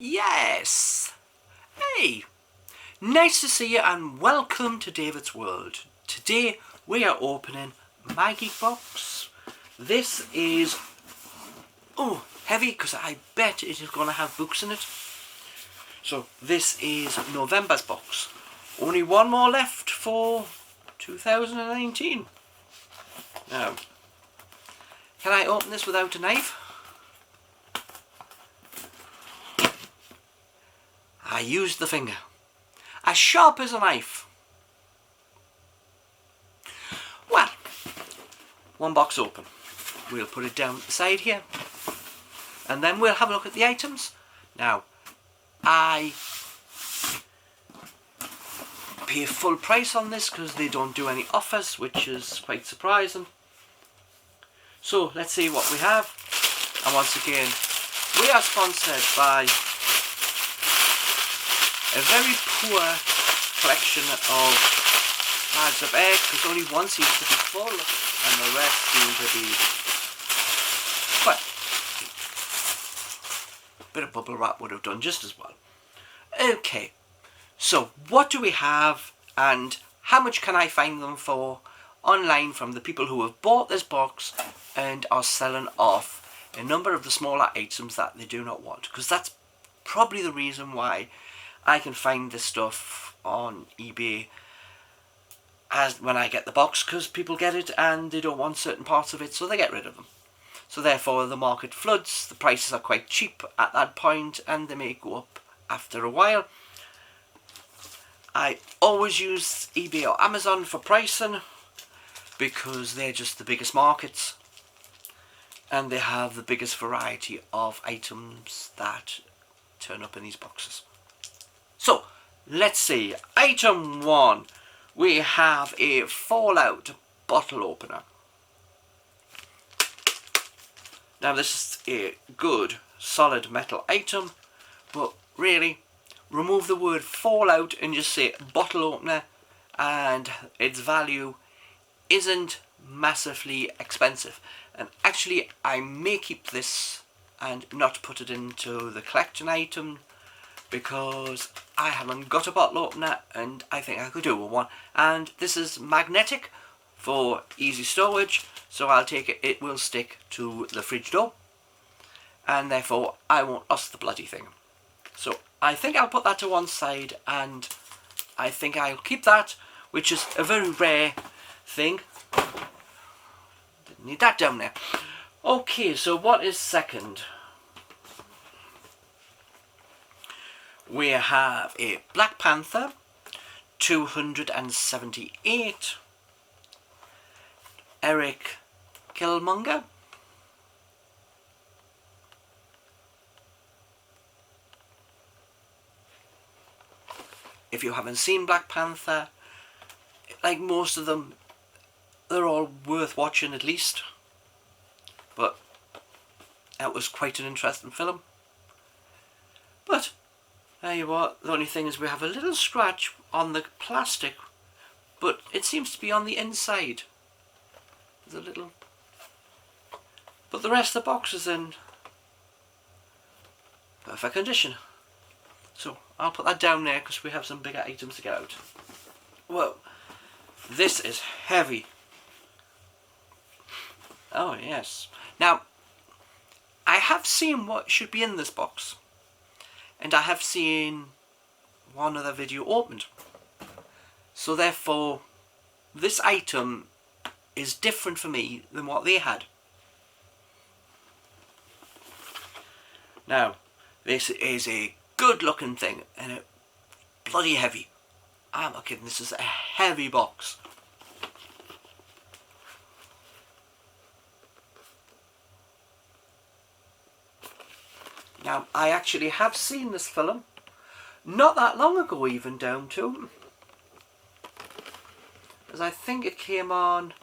Yes! Hey! Nice to see you and welcome to David's World. Today we are opening my Geek Box. This is heavy because I bet it is going to have books in it. So this is November's box. Only one more left for 2019. Now, can I open this without a knife? I used the finger. As sharp as a knife. Well, one box open. We'll put it down the side here. And then we'll have a look at the items. Now, I pay full price on this because they don't do any offers, which is quite surprising. So, let's see what we have. And once again, we are sponsored by a very poor collection of bags of egg, because only one seems to be full and the rest seem to be, well, a bit of bubble wrap would have done just as well. Okay, so what do we have and how much can I find them for online from the people who have bought this box and are selling off a number of the smaller items that they do not want, because that's probably the reason why I can find this stuff on eBay as when I get the box, because people get it and they don't want certain parts of it, so they get rid of them. So therefore the market floods, the prices are quite cheap at that point and they may go up after a while. I always use eBay or Amazon for pricing because they're just the biggest markets and they have the biggest variety of items that turn up in these boxes. So, let's see. Item 1. We have a Fallout bottle opener. Now this is a good, solid metal item, but really, remove the word Fallout and just say bottle opener, and its value isn't massively expensive. And actually, I may keep this and not put it into the collection item, because I haven't got a bottle opener and I think I could do with one. And this is magnetic for easy storage, so I'll take it, it will stick to the fridge door and therefore I won't lost the bloody thing. So I think I'll put that to one side and I think I'll keep that, which is a very rare thing. Didn't need that down there. Okay, so what is second? We have a Black Panther 278, Eric Killmonger, if you haven't seen Black Panther, like most of them, they're all worth watching at least, but that was quite an interesting film. But there you are. The only thing is we have a little scratch on the plastic, but it seems to be on the inside. There's a little, but the rest of the box is in perfect condition. So I'll put that down there because we have some bigger items to get out. Whoa, this is heavy. Oh yes. Now, I have seen what should be in this box. And I have seen one other video opened. So therefore, this item is different for me than what they had. Now, this is a good looking thing and a bloody heavy. I'm not kidding, this is a heavy box. Now, I actually have seen this film, not that long ago even down to, because I think it came on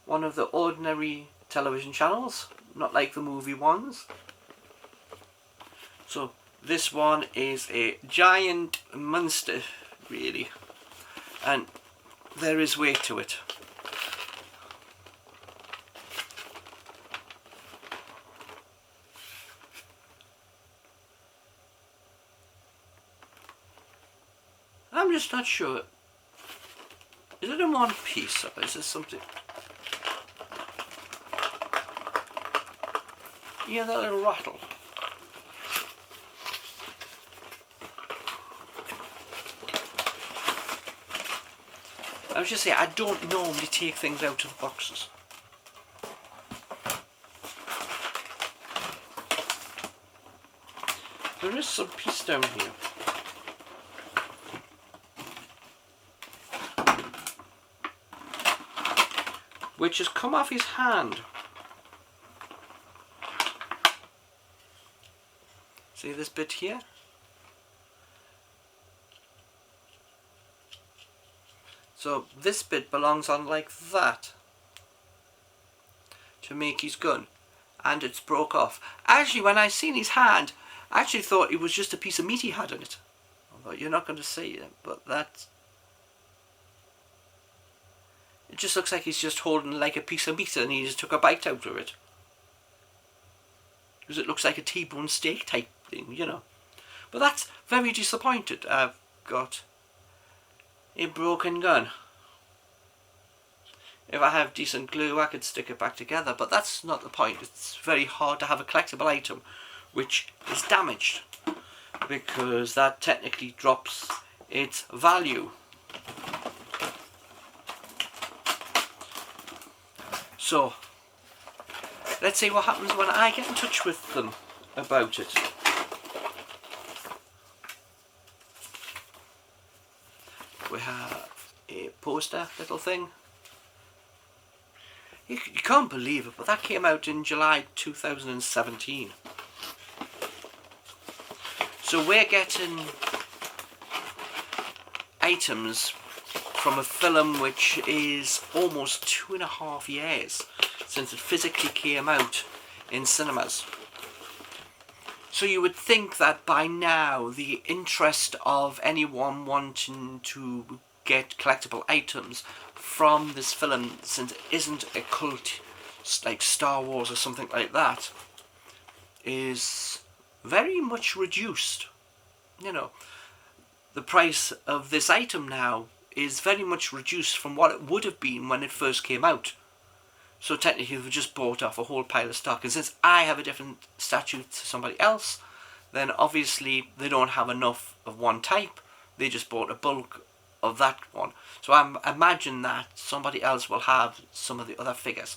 one of the ordinary television channels, not like the movie ones. So this one is a giant monster, really, and there is weight to it. I'm just not sure. Is it in one piece or is this something? Yeah, that little rattle. I was just saying, I don't normally take things out of the boxes. There is some piece down here. Which has come off his hand. See this bit here? So this bit belongs on like that to make his gun, and it's broke off. Actually, when I seen his hand, I actually thought it was just a piece of meat he had in it. Although you're not going to see it, but that, it just looks like he's just holding like a piece of meat and he just took a bite out of it. Because it looks like a T-bone steak type thing, you know. But that's very disappointed. I've got a broken gun. If I have decent glue, I could stick it back together, but that's not the point. It's very hard to have a collectible item which is damaged, because that technically drops its value. So let's see what happens when I get in touch with them about it. We have a poster little thing. You can't believe it, but that came out in July 2017. So we're getting items from a film which is almost 2.5 years since it physically came out in cinemas. So you would think that by now the interest of anyone wanting to get collectible items from this film, since it isn't a cult like Star Wars or something like that, is very much reduced. You know, the price of this item now is very much reduced from what it would have been when it first came out. So technically they've just bought off a whole pile of stock, and since I have a different statute to somebody else, then obviously they don't have enough of one type. They just bought a bulk of that one. So I imagine that somebody else will have some of the other figures.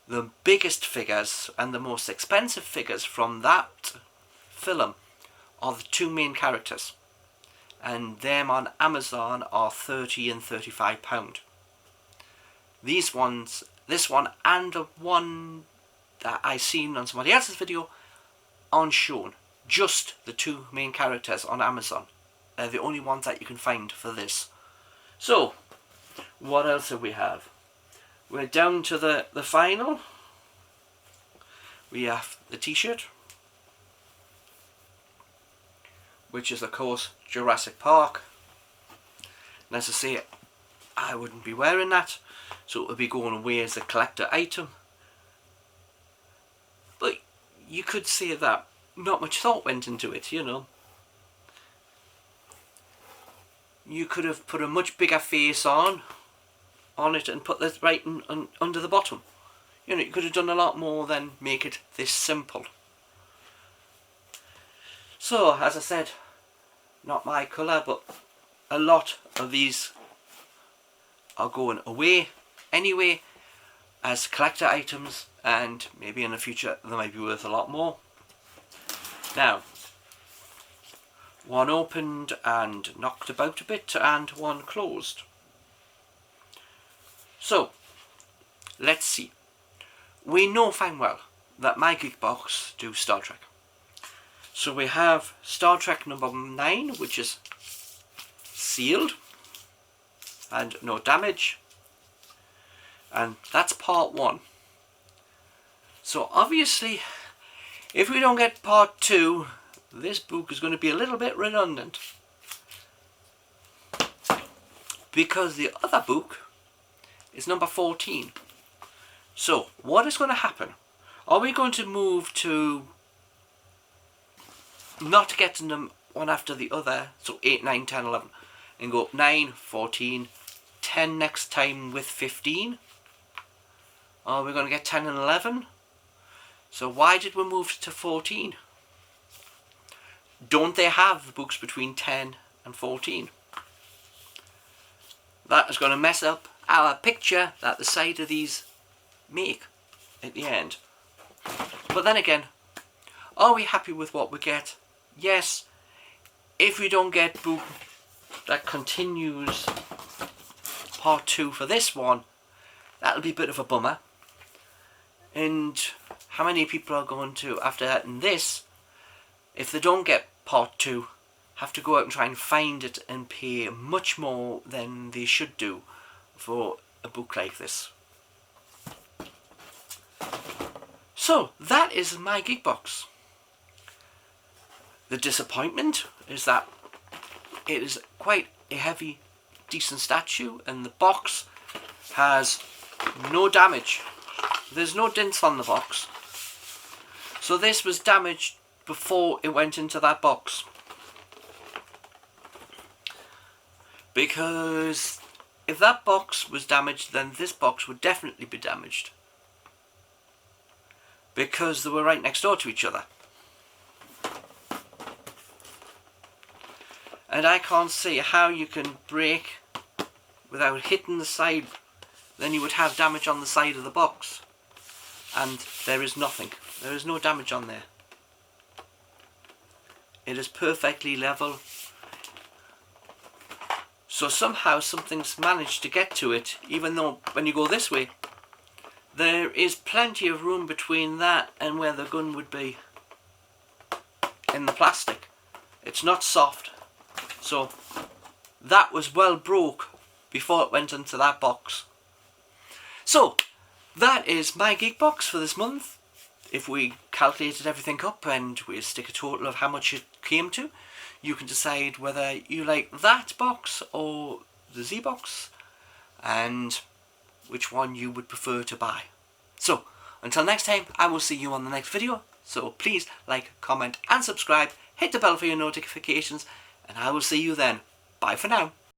The biggest figures and the most expensive figures from that film are the two main characters, and them on Amazon are £30 and £35. These ones, this one and the one that I seen on somebody else's video, aren't shown. Just the two main characters on Amazon. They're the only ones that you can find for this. So, what else do we have? We're down to the final. We have the t-shirt, which is of course Jurassic Park. And as I say, I wouldn't be wearing that, so it would be going away as a collector item. But you could say that not much thought went into it, you know. You could have put a much bigger face on it and put this right under the bottom. You know, you could have done a lot more than make it this simple. So, as I said, not my colour, but a lot of these are going away anyway as collector items, and maybe in the future they might be worth a lot more. Now, one opened and knocked about a bit, and one closed. So, let's see. We know fine well that my Geek Box do Star Trek. So we have Star Trek number 9, which is sealed and no damage, and that's part 1. So obviously, if we don't get part 2, this book is going to be a little bit redundant, because the other book is number 14. So what is going to happen? Are we going to move to not getting them one after the other, so 8, 9, 10, 11, and go 9, 14, 10 next time with 15. Oh, we're going to get 10 and 11. So why did we move to 14? Don't they have the books between 10 and 14? That is going to mess up our picture that the side of these make at the end. But then again, are we happy with what we get? Yes. If we don't get book that continues part 2 for this one, that'll be a bit of a bummer. And how many people are going to, after that and this, if they don't get part 2, have to go out and try and find it and pay much more than they should do for a book like this. So that is my Geek Box. The disappointment is that it is quite a heavy, decent statue, and the box has no damage. There's no dents on the box. So this was damaged before it went into that box. Because if that box was damaged, then this box would definitely be damaged. Because they were right next door to each other. And I can't see how you can break without hitting the side. Then you would have damage on the side of the box. And there is nothing. There is no damage on there. It is perfectly level. So somehow something's managed to get to it, even though when you go this way, there is plenty of room between that and where the gun would be in the plastic. It's not soft. So that was well broke before it went into that box. So that is my Geek Box for this month. If we calculated everything up and we stick a total of how much it came to, you can decide whether you like that box or the Z box and which one you would prefer to buy. So until next time, I will see you on the next video. So please like, comment and subscribe. Hit the bell for your notifications, and I will see you then. Bye for now.